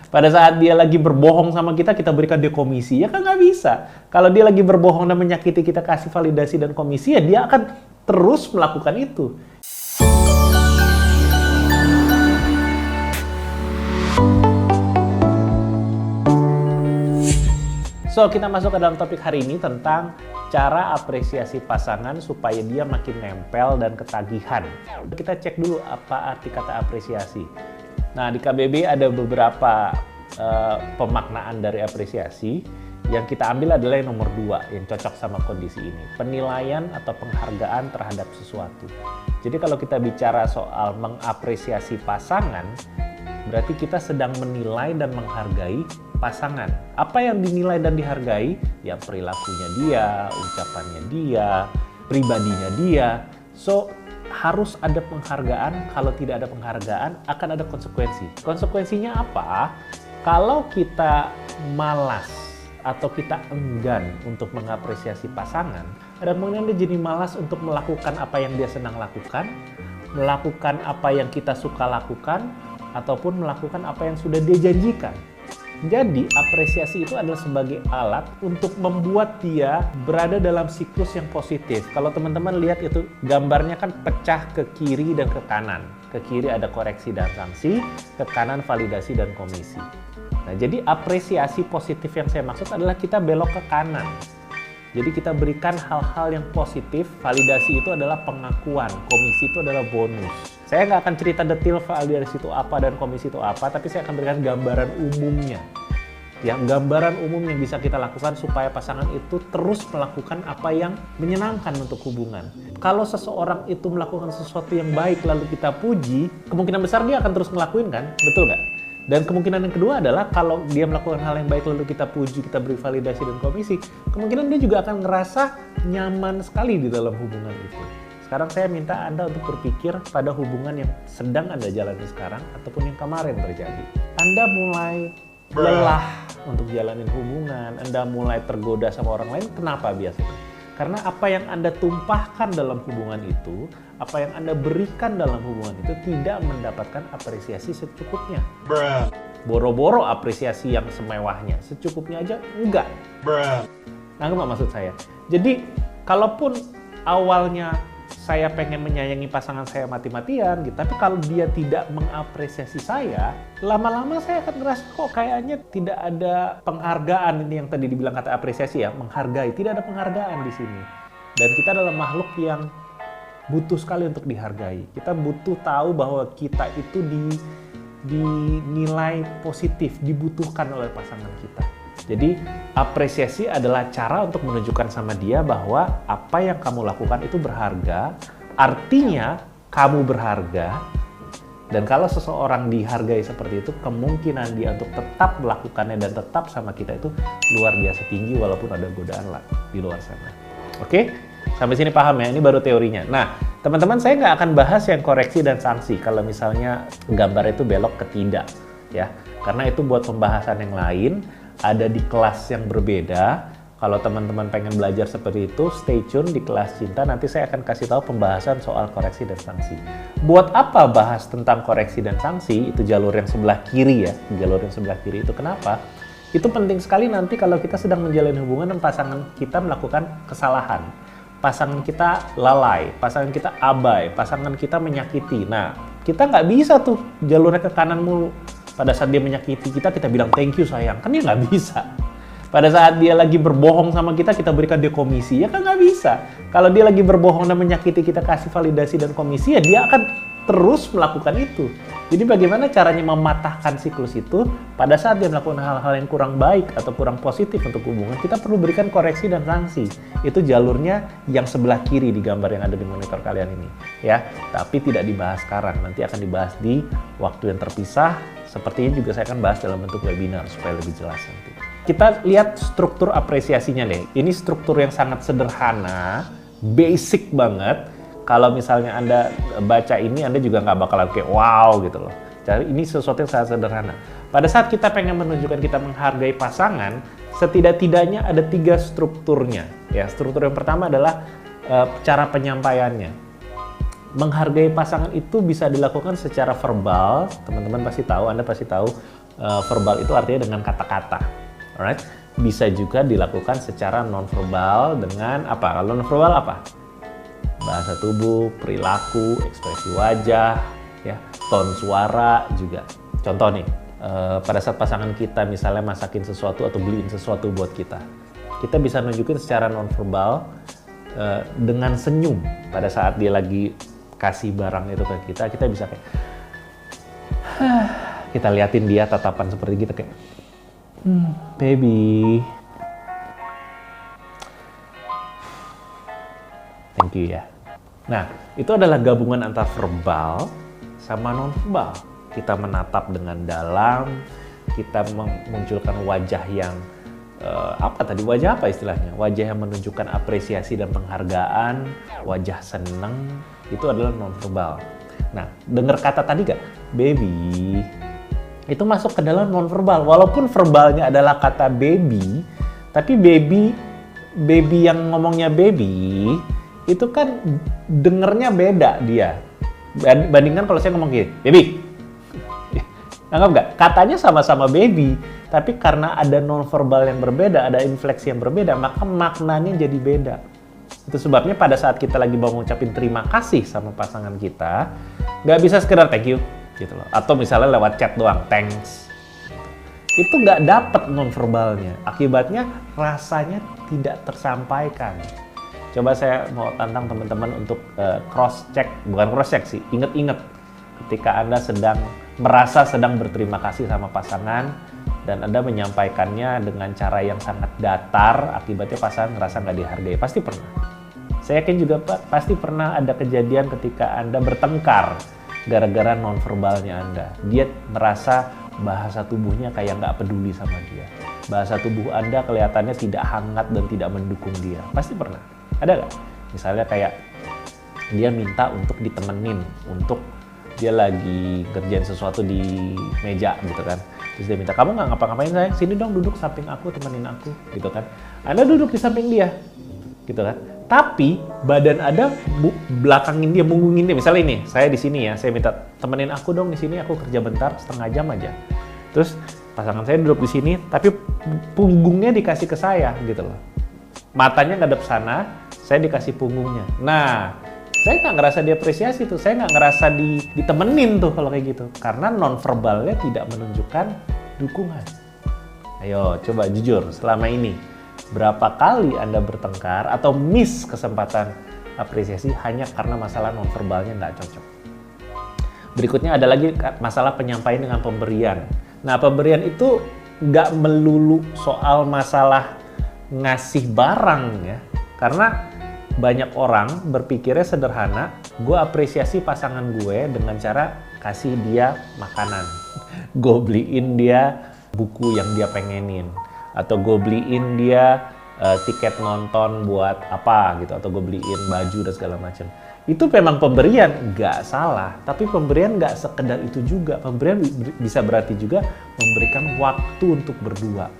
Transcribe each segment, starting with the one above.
Pada saat dia lagi berbohong sama kita, kita berikan dia komisi. Ya kan nggak bisa. Kalau dia lagi berbohong dan menyakiti kita, kasih validasi dan komisi, ya dia akan terus melakukan itu. So, kita masuk ke dalam topik hari ini tentang cara apresiasi pasangan supaya dia makin nempel dan ketagihan. Kita cek dulu apa arti kata apresiasi. Nah, di KBBI ada beberapa pemaknaan dari apresiasi. Yang kita ambil adalah yang nomor 2, yang cocok sama kondisi ini. Penilaian atau penghargaan terhadap sesuatu. Jadi kalau kita bicara soal mengapresiasi pasangan, berarti kita sedang menilai dan menghargai pasangan. Apa yang dinilai dan dihargai? Ya perilakunya dia, ucapannya dia, pribadinya dia. So, harus ada penghargaan. Kalau tidak ada penghargaan, akan ada konsekuensi. Konsekuensinya apa? Kalau kita malas atau kita enggan untuk mengapresiasi pasangan, ada kemungkinan dia jadi malas untuk melakukan apa yang dia senang lakukan, melakukan apa yang kita suka lakukan, ataupun melakukan apa yang sudah dia janjikan. Jadi, apresiasi itu adalah sebagai alat untuk membuat dia berada dalam siklus yang positif. Kalau teman-teman lihat itu, gambarnya kan pecah ke kiri dan ke kanan. Ke kiri ada koreksi dan sanksi, ke kanan validasi dan komisi. Nah, jadi apresiasi positif yang saya maksud adalah kita belok ke kanan. Jadi kita berikan hal-hal yang positif, validasi itu adalah pengakuan, komisi itu adalah bonus. Saya nggak akan cerita detail validasi itu apa dan komisi itu apa, tapi saya akan berikan gambaran umumnya. Ya, gambaran umum yang bisa kita lakukan supaya pasangan itu terus melakukan apa yang menyenangkan untuk hubungan. Kalau seseorang itu melakukan sesuatu yang baik lalu kita puji, kemungkinan besar dia akan terus ngelakuin kan? Betul nggak? Dan kemungkinan yang kedua adalah kalau dia melakukan hal yang baik lalu kita puji, kita beri validasi dan komisi, kemungkinan dia juga akan ngerasa nyaman sekali di dalam hubungan itu. Sekarang saya minta Anda untuk berpikir pada hubungan yang sedang Anda jalani sekarang ataupun yang kemarin terjadi. Anda mulai lelah untuk jalanin hubungan, Anda mulai tergoda sama orang lain, kenapa biasanya? Karena apa yang Anda tumpahkan dalam hubungan itu, apa yang Anda berikan dalam hubungan itu tidak mendapatkan apresiasi secukupnya. Boro-boro apresiasi yang semewahnya, secukupnya aja enggak. Nggak maksud saya. Jadi, kalaupun awalnya saya pengen menyayangi pasangan saya mati-matian gitu, tapi kalau dia tidak mengapresiasi saya, lama-lama saya akan ngerasa kok kayaknya tidak ada penghargaan. Ini yang tadi dibilang kata apresiasi ya, menghargai. Tidak ada penghargaan di sini. Dan kita adalah makhluk yang butuh sekali untuk dihargai. Kita butuh tahu bahwa kita itu dinilai positif, dibutuhkan oleh pasangan kita. Jadi apresiasi adalah cara untuk menunjukkan sama dia bahwa apa yang kamu lakukan itu berharga, artinya kamu berharga, dan kalau seseorang dihargai seperti itu, kemungkinan dia untuk tetap melakukannya dan tetap sama kita itu luar biasa tinggi walaupun ada godaan lah di luar sana. Oke? Sampai sini paham ya? Ini baru teorinya. Nah, teman-teman, saya nggak akan bahas yang koreksi dan sanksi kalau misalnya gambar itu belok ke tidak, ya. Karena itu buat pembahasan yang lain, ada di kelas yang berbeda. Kalau teman-teman pengen belajar seperti itu, stay tune di kelas cinta. Nanti saya akan kasih tahu pembahasan soal koreksi dan sanksi. Buat apa bahas tentang koreksi dan sanksi? Itu jalur yang sebelah kiri ya. Jalur yang sebelah kiri itu kenapa? Itu penting sekali nanti kalau kita sedang menjalin hubungan dan pasangan kita melakukan kesalahan. Pasangan kita lalai, pasangan kita abai, pasangan kita menyakiti. Nah, kita nggak bisa tuh jalurnya ke kanan mulu. Pada saat dia menyakiti kita, kita bilang thank you sayang. Kan dia nggak bisa. Pada saat dia lagi berbohong sama kita berikan dia komisi. Ya kan nggak bisa. Kalau dia lagi berbohong dan menyakiti kita, kasih validasi dan komisi, ya dia akan terus melakukan itu. Jadi bagaimana caranya mematahkan siklus itu? Pada saat dia melakukan hal-hal yang kurang baik atau kurang positif untuk hubungan, kita perlu berikan koreksi dan sanksi. Itu jalurnya yang sebelah kiri di gambar yang ada di monitor kalian ini. Ya, tapi tidak dibahas sekarang. Nanti akan dibahas di waktu yang terpisah. Sepertinya juga saya akan bahas dalam bentuk webinar supaya lebih jelas nanti. Kita lihat struktur apresiasinya deh. Ini struktur yang sangat sederhana, basic banget. Kalau misalnya Anda baca ini, Anda juga nggak bakal kayak wow gitu loh. Jadi ini sesuatu yang sangat sederhana. Pada saat kita pengen menunjukkan kita menghargai pasangan, setidak-tidaknya ada 3 strukturnya. Ya, struktur yang pertama adalah cara penyampaiannya. Menghargai pasangan itu bisa dilakukan secara verbal, teman-teman pasti tahu, Anda pasti tahu. verbal itu artinya dengan kata-kata, alright? Bisa juga dilakukan secara nonverbal dengan apa? Kalau nonverbal apa? Bahasa tubuh, perilaku, ekspresi wajah, ya, tone suara juga. Contoh nih, pada saat pasangan kita misalnya masakin sesuatu atau beliin sesuatu buat kita bisa nunjukin secara nonverbal dengan senyum pada saat dia lagi kasih barang itu ke kita bisa kayak kita liatin dia tatapan seperti kita kayak baby, thank you ya. Nah, itu adalah gabungan antara verbal sama nonverbal. Kita menatap dengan dalam, kita memunculkan wajah yang wajah apa istilahnya? Wajah yang menunjukkan apresiasi dan penghargaan, wajah seneng, itu adalah nonverbal. Nah, dengar kata tadi gak? Baby, itu masuk ke dalam nonverbal. Walaupun verbalnya adalah kata baby, tapi baby yang ngomongnya baby, itu kan dengernya beda dia. Bandingkan kalau saya ngomong gini, baby. Anggap nggak? Katanya sama-sama baby, tapi karena ada nonverbal yang berbeda, ada infleksi yang berbeda, maka maknanya jadi beda. Itu sebabnya pada saat kita lagi mau ngucapin terima kasih sama pasangan kita, nggak bisa sekedar thank you, gitu loh. Atau misalnya lewat chat doang, thanks. Itu nggak dapet nonverbalnya. Akibatnya rasanya tidak tersampaikan. Coba saya mau tantang teman-teman untuk bukan cross check sih, inget-inget ketika Anda merasa sedang berterima kasih sama pasangan dan Anda menyampaikannya dengan cara yang sangat datar, akibatnya pasangan ngerasa nggak dihargai. Pasti pernah. Saya yakin juga pasti pernah ada kejadian ketika Anda bertengkar gara-gara nonverbalnya Anda. Dia merasa bahasa tubuhnya kayak nggak peduli sama dia. Bahasa tubuh Anda kelihatannya tidak hangat dan tidak mendukung dia. Pasti pernah. Ada nggak? Misalnya kayak dia minta untuk ditemenin, untuk dia lagi kerjain sesuatu di meja gitu kan. Terus dia minta, kamu nggak ngapa-ngapain sayang, sini dong duduk samping aku, temenin aku gitu kan. Anda duduk di samping dia gitu kan. Tapi badan Anda belakangin dia, munggungin dia. Misalnya ini, saya di sini ya, saya minta temenin aku dong di sini, aku kerja bentar setengah jam aja. Terus pasangan saya duduk di sini, tapi punggungnya dikasih ke saya gitu loh. Matanya ngadep sana, saya dikasih punggungnya. Nah, saya nggak ngerasa diapresiasi tuh, saya nggak ngerasa ditemenin tuh kalau kayak gitu. Karena nonverbalnya tidak menunjukkan dukungan. Ayo, coba jujur, selama ini berapa kali Anda bertengkar atau miss kesempatan apresiasi hanya karena masalah nonverbalnya nggak cocok. Berikutnya ada lagi masalah penyampaian dengan pemberian. Nah, pemberian itu nggak melulu soal masalah ngasih barang ya, karena banyak orang berpikirnya sederhana, gue apresiasi pasangan gue dengan cara kasih dia makanan. Gue beliin dia buku yang dia pengenin. Atau gue beliin dia tiket nonton buat apa gitu. Atau gue beliin baju dan segala macam. Itu memang pemberian, nggak salah. Tapi pemberian nggak sekedar itu juga. Pemberian bisa berarti juga memberikan waktu untuk berdua.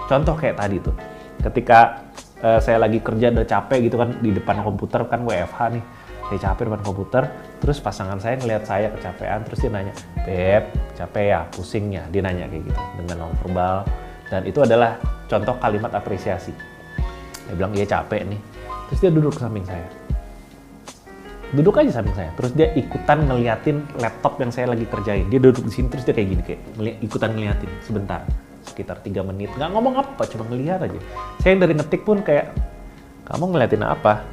Contoh kayak tadi tuh. Ketika saya lagi kerja udah capek gitu kan di depan komputer kan WFH nih, saya capek depan komputer, terus pasangan saya ngelihat saya kecapean, terus dia nanya, Beb, capek ya, pusingnya, dia nanya kayak gitu dengan nonverbal, dan itu adalah contoh kalimat apresiasi. Dia bilang iya capek nih, terus dia duduk samping saya, duduk aja samping saya, terus dia ikutan ngeliatin laptop yang saya lagi kerjain, dia duduk di sini terus dia kayak gini kayak ikutan ngeliatin sebentar. Sekitar 3 menit, nggak ngomong apa, cuma ngelihat aja. Saya yang dari ngetik pun kayak, kamu ngeliatin apa?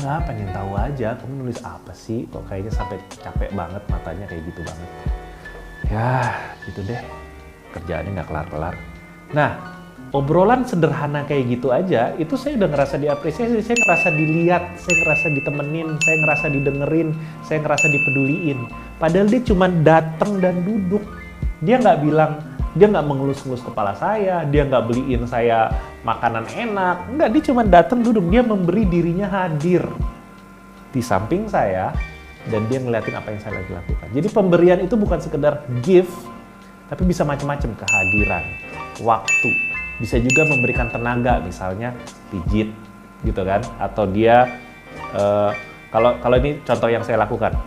Nggak, pengen tahu aja, kamu nulis apa sih? Kok kayaknya sampai capek banget matanya kayak gitu banget. Ya, gitu deh. Kerjaannya nggak kelar-kelar. Nah, obrolan sederhana kayak gitu aja, itu saya udah ngerasa diapresiasi, saya ngerasa dilihat, saya ngerasa ditemenin, saya ngerasa didengerin, saya ngerasa dipeduliin. Padahal dia cuma datang dan duduk. Dia nggak bilang, dia nggak mengelus-ngelus kepala saya, dia nggak beliin saya makanan enak, nggak, dia cuma datang duduk, dia memberi dirinya hadir di samping saya dan dia ngeliatin apa yang saya lagi lakukan. Jadi pemberian itu bukan sekedar gift, tapi bisa macam-macam, kehadiran, waktu, bisa juga memberikan tenaga, misalnya pijit gitu kan, atau dia kalau ini contoh yang saya lakukan,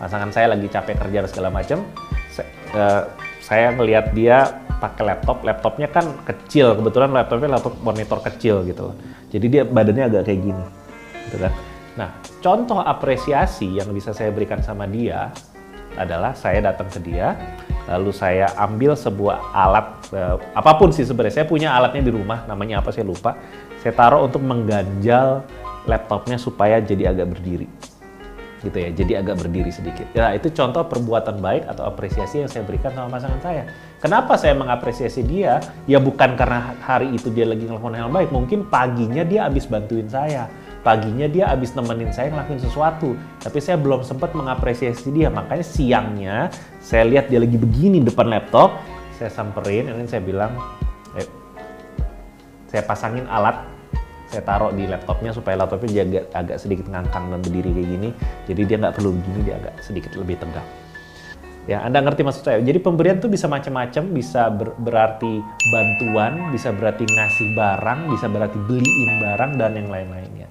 pasangan saya lagi capek kerja dan segala macam. saya ngelihat dia pakai laptopnya kan kecil, kebetulan laptopnya laptop monitor kecil gitu loh. Jadi dia badannya agak kayak gini, gitu kan. Nah, contoh apresiasi yang bisa saya berikan sama dia adalah saya datang ke dia, lalu saya ambil sebuah alat, apapun sih sebenarnya, saya punya alatnya di rumah, namanya apa saya lupa, saya taruh untuk mengganjal laptopnya supaya jadi agak berdiri. Gitu ya, jadi agak berdiri sedikit. Ya, itu contoh perbuatan baik atau apresiasi yang saya berikan sama pasangan saya. Kenapa saya mengapresiasi dia? Ya bukan karena hari itu dia lagi ngelakuin hal baik, mungkin paginya dia habis bantuin saya. Paginya dia habis nemenin saya ngelakuin sesuatu, tapi saya belum sempat mengapresiasi dia. Makanya siangnya saya lihat dia lagi begini depan laptop, saya samperin, dan saya bilang, saya pasangin alat, saya taruh di laptopnya supaya laptopnya dia agak sedikit ngangkang dan berdiri kayak gini. Jadi dia nggak perlu begini, dia agak sedikit lebih tegak. Ya, Anda ngerti maksud saya? Jadi pemberian tuh bisa macam-macam, bisa berarti bantuan, bisa berarti ngasih barang, bisa berarti beliin barang, dan yang lain-lainnya.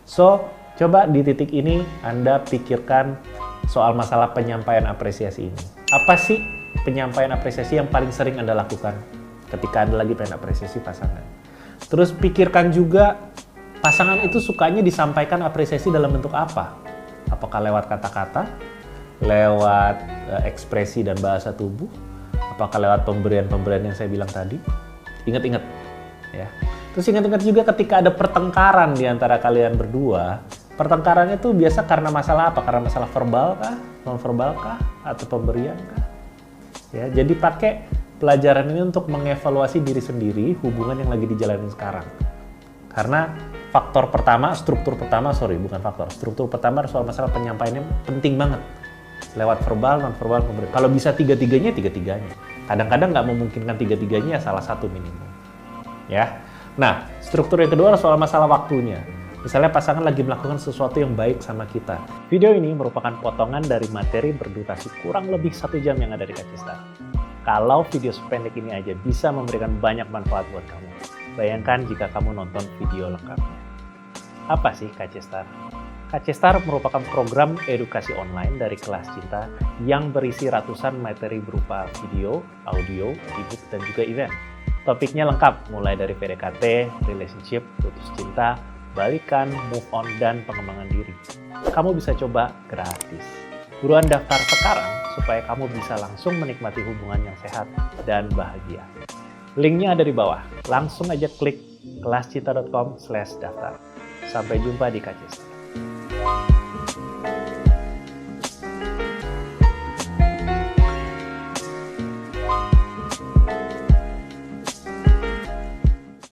So, coba di titik ini Anda pikirkan soal masalah penyampaian apresiasi ini. Apa sih penyampaian apresiasi yang paling sering Anda lakukan ketika Anda lagi pengen apresiasi pasangan? Terus pikirkan juga, pasangan itu sukanya disampaikan apresiasi dalam bentuk apa? Apakah lewat kata-kata? Lewat ekspresi dan bahasa tubuh? Apakah lewat pemberian-pemberian yang saya bilang tadi? Ingat-ingat ya. Terus ingat-ingat juga ketika ada pertengkaran di antara kalian berdua, pertengkarannya tuh biasa karena masalah apa? Karena masalah verbal kah? Non-verbal kah? Atau pemberian kah? Ya, jadi pakai pelajaran ini untuk mengevaluasi diri sendiri hubungan yang lagi dijalanin sekarang. Karena struktur pertama soal masalah penyampaiannya penting banget. Lewat verbal, non-verbal, pemberian. Kalau bisa tiga-tiganya. Kadang-kadang nggak memungkinkan tiga-tiganya, salah satu minimum. Ya. Nah, struktur yang kedua soal masalah waktunya. Misalnya pasangan lagi melakukan sesuatu yang baik sama kita. Video ini merupakan potongan dari materi berdurasi kurang lebih 1 jam yang ada di Kacestar. Kalau video sependek ini aja bisa memberikan banyak manfaat buat kamu, bayangkan jika kamu nonton video lengkapnya. Apa sih Kacestar? Kacestar merupakan program edukasi online dari Kelas Cinta yang berisi ratusan materi berupa video, audio, ebook, dan juga event. Topiknya lengkap, mulai dari PDKT, relationship, putus cinta, balikan, move on, dan pengembangan diri. Kamu bisa coba gratis. Buruan daftar sekarang supaya kamu bisa langsung menikmati hubungan yang sehat dan bahagia. Linknya ada di bawah. Langsung aja klik kelascinta.com/daftar. Sampai jumpa di Kacestar.